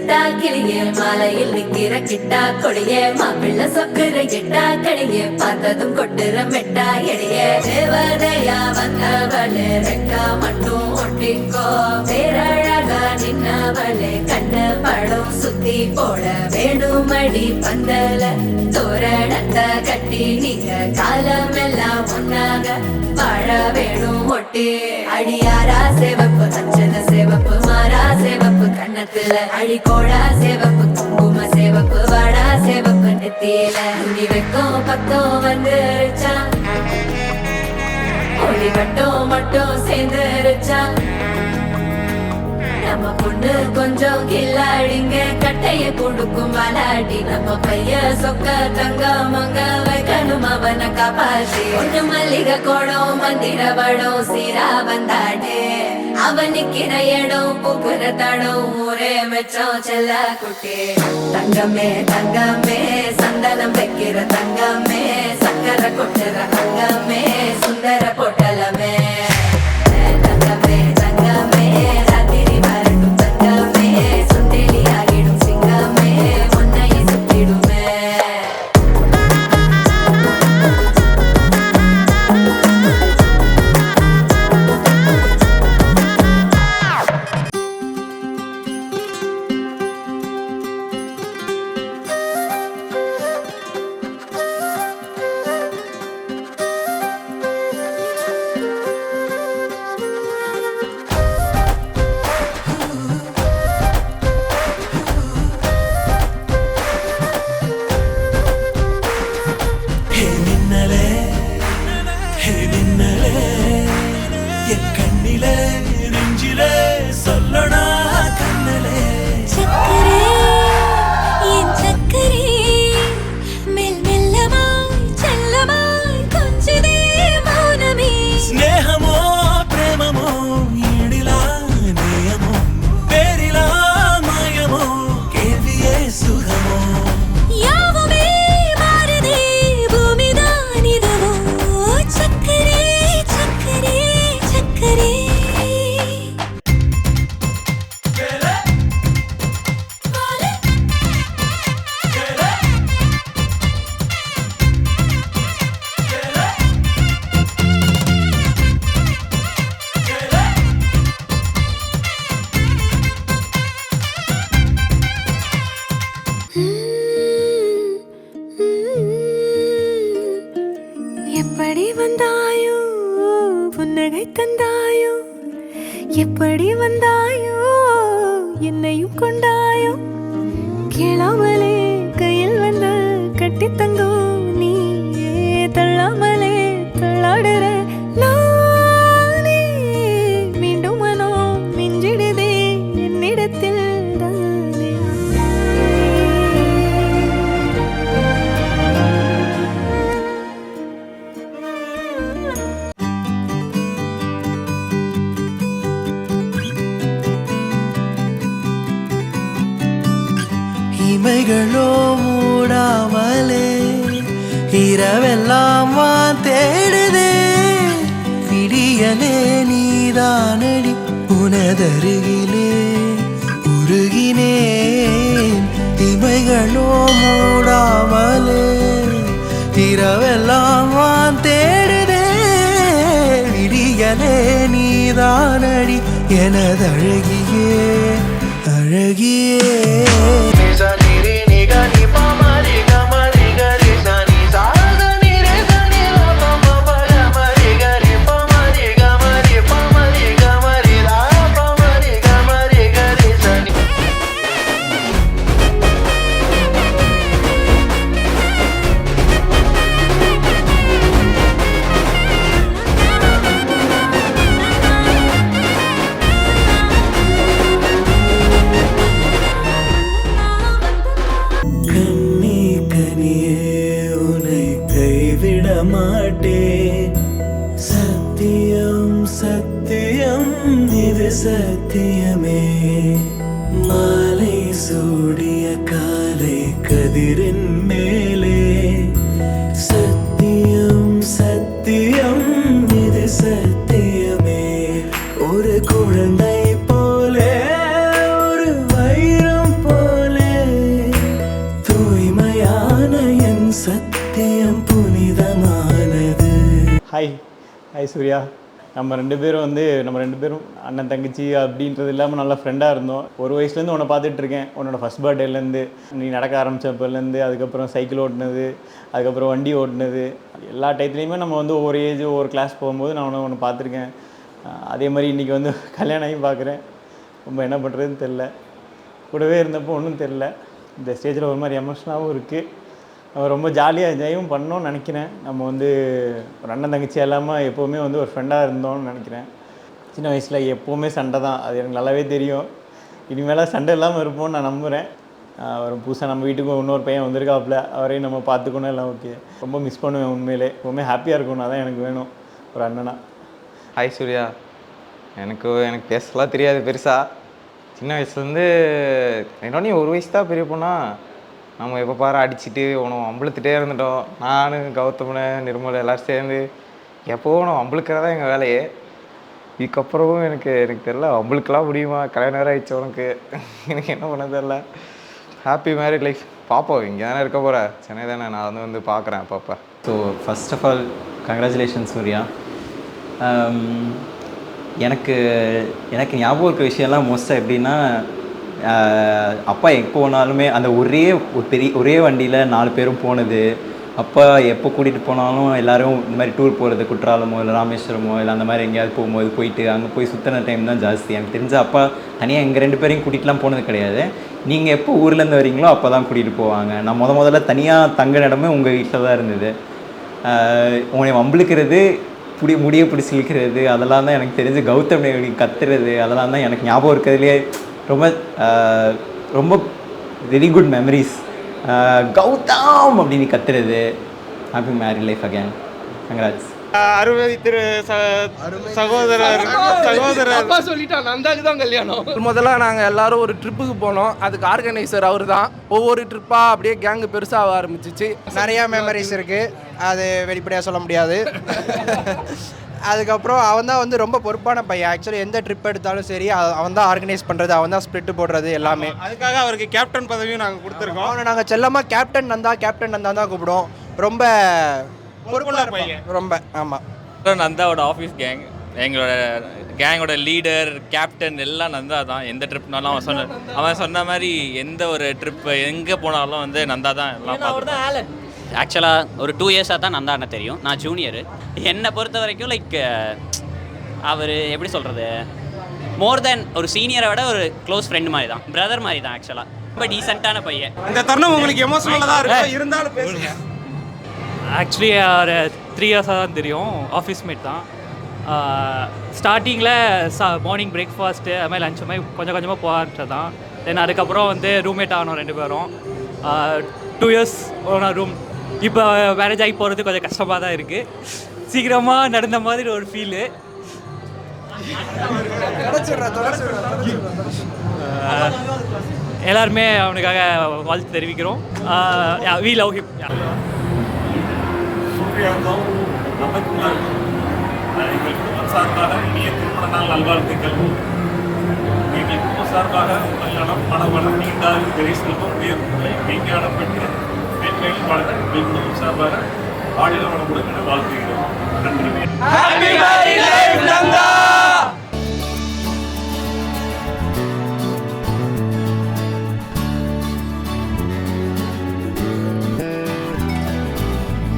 சிட்டா கிளியே மாலையில் நிக்கிற கிட்டா கொடியே மாப்பிள்ள சொக்குற கிட்டா கடியே பார்த்ததும் கொட்டுற மெட்டா எடியே தேவதையா வந்தவளே ரெக்கா மட்டும் ஒட்டிக்கோ பேரழகா நின்னவளே கண்ணு படம் சுத்தி போட வேணுமடி பந்தல தோரணத்தை கட்டி நீங்க காலமெல்லாம் ஒன்னாக வாழ வேணும் ஒட்டி அடியாரா சேவப்பு அச்சன சேவப்பு மாறா சேவப்பு கண்ணத்துல அடிக்கோடா சேவப்பு குங்கும சேவப்பு வாடா சேவப்பு நெத்தியில துணி வைக்கும் பக்கம் வந்துருச்சா ஒளி மட்டும் சேர்ந்துருச்சா நம்ம பொண்ணு கொஞ்சம் கில்லாடிங்க கட்டைய கொடுக்கும் வாலாடி நம்ம பைய சொக்க தங்க மங்க வைக்கணும் அவனை காப்பாத்தி ஒண்ணு மல்லிகை கோடம் மந்திர வடம் சீரா வந்தாடே அவன் நிக்கிற இடம் பூக்குற தடம் ஊரே மெச்சம் செல்ல குட்டி தங்கமே தங்கமே சந்தனம் வைக்கிற தங்கமே சக்கரை கொட்டுற தங்கமே சுந்தர பொட்டலமே தங்கமே தங்கமே ராத்திரி வரட்டும் தங்கமே சுண்டெலி ஆகிடும் சிங்கமே உன்னை சுட்டிடுமே எப்படி வந்தாயோ புன்னகை தந்தாயோ எப்படி வந்தாயோ என்னையும் கொண்டாயோ கேளாமலே கையில் வந்து கட்டி தங்கோ நீ தள்ளாமலே தள்ளாடுற நானே மீண்டும் மனோ மிஞ்சிடுதே என்னிடத்தில் தானே இமைகளோ மூடாமலே இரவெல்லாம் வான் தேடுதே விடியலே நீதானடி உனதருகிலே உருகினேன் இமைகளோ மூடாமலே இரவெல்லாம் வான் தேடுதே விடியலே நீதானடி எனதழகியே அழகியே ஹாய் ஹாய் சூர்யா. நம்ம ரெண்டு பேரும் அண்ணன் தங்கச்சி அப்படின்றது இல்லாமல் நல்லா ஃப்ரெண்டாக இருந்தோம். ஒரு வயசுலேருந்து உன்னை பார்த்துட்ருக்கேன். உன்னோட ஃபஸ்ட் பர்த்டேலேருந்து நீ நடக்க ஆரம்பித்தப்பலேருந்து, அதுக்கப்புறம் சைக்கிள் ஓட்டினது, அதுக்கப்புறம் வண்டி ஓட்டினது, எல்லா டயத்துலேயுமே நம்ம ஒவ்வொரு ஏஜ் ஒவ்வொரு கிளாஸ் போகும்போது நான் ஒன்று பார்த்துருக்கேன். அதே மாதிரி இன்றைக்கி கல்யாணம் ஆகி பார்க்குறேன். ரொம்ப என்ன பண்ணுறதுன்னு தெரில. கூடவே இருந்தப்போ ஒன்றும் தெரில. இந்த ஸ்டேஜில் ஒரு மாதிரி எமோஷனாகவும் இருக்குது. ரொம்ப ஜாலியாக என்ஜாயும் பண்ணோன்னு நினைக்கிறேன். நம்ம ஒரு அண்ணன் தங்கச்சி இல்லாமல் எப்போவுமே ஒரு ஃப்ரெண்டாக இருந்தோம்னு நினைக்கிறேன். சின்ன வயசில் எப்போவுமே சண்டை தான், அது எனக்கு நல்லாவே தெரியும். இனிமேல் சண்டை இல்லாமல் இருப்போம்னு நான் நம்புகிறேன். ஒரு புதுசாக நம்ம வீட்டுக்கு இன்னொரு பையன் வந்திருக்காப்புல, அவரையும் நம்ம பார்த்துக்கணும். எல்லாம் ஓகே. ரொம்ப மிஸ் பண்ணுவேன் உண்மையிலே. எப்போவுமே ஹாப்பியாக இருக்கணும், அதான் எனக்கு வேணும் ஒரு அண்ணனா. ஹாய் சூர்யா. எனக்கு பேசலாம் தெரியாது பெருசாக. சின்ன வயசுலேருந்து என்னோட ஒரு வயசு தான் பெரிய பொண்ணா. நம்ம எப்போ பாரு அடிச்சுட்டு அம்பளுத்துட்டே இருந்துட்டோம். நான் கௌதமனை நிர்மலை எல்லோரும் சேர்ந்து எப்போவும் நம்ம அம்பளுக்கிறதா எங்கள் வேலையே. இதுக்கப்புறமும் எனக்கு தெரில அம்பளுக்கெல்லாம் முடியுமா? கல்யாணம் நேரம் ஆயிடுச்சு உனக்கு. எனக்கு என்ன பண்ண தெரில. Happy married life. பார்ப்போம், இங்கே தானே இருக்க போகிறேன், சென்னை தானே. நான் பார்க்குறேன் அப்பப்போ. So first of all congratulation Surya. எனக்கு ஞாபகம் இருக்க விஷயம்லாம் மோஸ்ட்டாக எப்படின்னா, அப்பா எப்போ போனாலுமே அந்த ஒரே வண்டியில் 4 பேரும் போனது. அப்பா எப்போ கூட்டிகிட்டு போனாலும் எல்லோரும் இந்த மாதிரி டூர் போகிறது, குற்றாலமோ இல்லை ராமேஸ்வரமோ இல்லை அந்த மாதிரி எங்கேயாவது போயிட்டு அங்கே போய் சுற்றின டைம் தான் ஜாஸ்தி. எனக்கு தெரிஞ்ச அப்பா தனியாக எங்கள் 2 பேரையும் கூட்டிகிட்டுலாம் போனது கிடையாது. நீங்கள் எப்போ ஊர்லேருந்து வரீங்களோ அப்போ தான் கூட்டிகிட்டு போவாங்க. நான் முதல்ல தனியாக தங்க இடமே உங்கள் வீட்டில் தான் இருந்தது. உங்களை வம்பிழுக்கிறது, முடிய பிடிச்சி இழுக்கிறது, அதெல்லாம் தான் எனக்கு தெரிஞ்சு. கௌதம் கத்துறது, அதெல்லாம் தான் எனக்கு ஞாபகம் இருக்கிறதுலே ரொம்ப வெரி குட் மெமரிஸ். கௌதம் அப்படின்னு கத்துறது. Happy married life again. Congrats. அறுபது திரு சகோதரர் அப்பா சொல்லிட்டான், நந்தாக்கு தான் கல்யாணம். முதல்ல நாங்கள் எல்லாரும் ஒரு ட்ரிப்புக்கு போனோம். அதுக்கு ஆர்கனைசர் அவர் தான். ஒவ்வொரு ட்ரிப்பாக அப்படியே கேங்கு பெருசாக ஆரம்பிச்சிச்சு. நிறையா மெமரிஸ் இருக்குது, அது வெளிப்படையாக சொல்ல முடியாது. அதுக்கப்புறம் அவன் தான் ரொம்ப பொறுப்பான பையன். ஆக்சுவலி எந்த ட்ரிப் எடுத்தாலும் சரி அவன் தான் ஆர்கனைஸ் பண்ணுறது, அவன் தான் ஸ்ப்ளிட்டு போடுறது எல்லாமே. அதுக்காக அவருக்கு கேப்டன் பதவியும் நாங்கள் கொடுத்துருக்கோம். அவனை நாங்கள் செல்லமாக கேப்டன் நந்தா தான் கூப்பிடுவோம். ரொம்ப பொறுப்புள்ள பையன், ரொம்ப. ஆமாம், நந்தாவோட ஆஃபீஸ் கேங், எங்களோட கேங்கோட லீடர், கேப்டன் எல்லாம் நந்தா தான். எந்த ட்ரிப்னாலும் அவன் சொன்ன மாதிரி எந்த ஒரு ட்ரிப் எங்கே போனாலும் நந்தா தான் எல்லாம். ஆக்சுவலாக ஒரு 2 இயர்ஸாக தான் நந்தா அண்ணன் தெரியும். நான் ஜூனியரு. என்னை பொறுத்த வரைக்கும் அவர் எப்படி சொல்கிறது, மோர் தென் ஒரு சீனியரை விட ஒரு க்ளோஸ் ஃப்ரெண்ட் மாதிரி தான், பிரதர் மாதிரி தான். ஆக்சுவலாக ரொம்ப டீசெண்டான பையன். இந்த தருணம் உங்களுக்கு எமோஷனலாக தான் இருக்கும், இருந்தாலும் பேசுங்க. ஆக்சுவலி ஒரு 3 இயர்ஸாக தான் தெரியும். ஆஃபீஸ் மேட் தான். ஸ்டார்டிங்கில் மார்னிங் பிரேக்ஃபாஸ்ட்டு அது மாதிரி லஞ்ச் மாதிரி கொஞ்சம் கொஞ்சமாக போக ஆரம்பிச்சது தான். தென் அதுக்கப்புறம் ரூம்மேட் ஆகணும் 2 பேரும். 2 இயர்ஸ் ஒரு ரூம். இப்போ மேரேஜ் ஆகி போகிறது கொஞ்சம் கஷ்டமாக தான் இருக்குது. சீக்கிரமாக நடந்த மாதிரி ஒரு ஃபீலு. எல்லாருமே அவனுக்காக வாழ்த்து தெரிவிக்கிறோம். We love him. சார்பாக இனிய திருமண நாள் நல்வாழ்த்துக்கள். எங்கள் குடும்ப சார்பாக கல்யாணம் மனவளம் நீண்டால் பெரிய செல்வம் உயர்வுகளை மெய்ஞானம் பெற்று மேன்மேலும் வளர எங்கள் குடும்பம் சார்பாக ஆடிய வளமுடன் என வாழ்த்துகிறோம். நன்றி.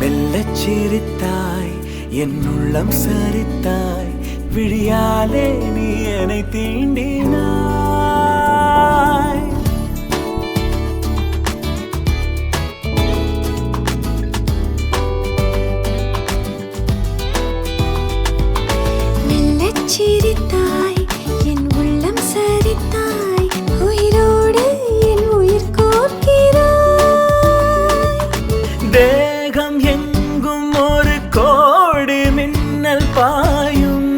மெல்லச் சிரித்தாய், என் உள்ளம் சரித்தாய், விழியாலே நீ என்னை தீண்டினாய். மெல்லச் சிரித்தாய், என் உள்ளம் சரித்தாய், உயிரோடு என் உயிர் கோர்க்கிறாய். தேகம் எங்கும் ஒரு கோடி மின்னல் பாயும்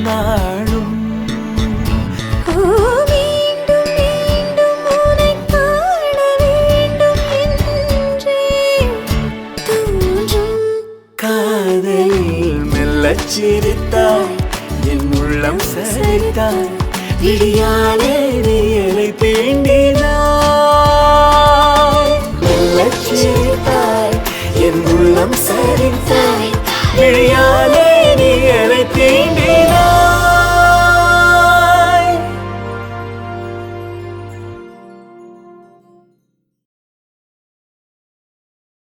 நாளும். மீண்டும் மீண்டும் உன்னை காண வேண்டும் என்றே தோன்றும். காதலில் மெல்லச் சிரித்தாய், என் உள்ளம் சரித்தாய், விழியாலே நீ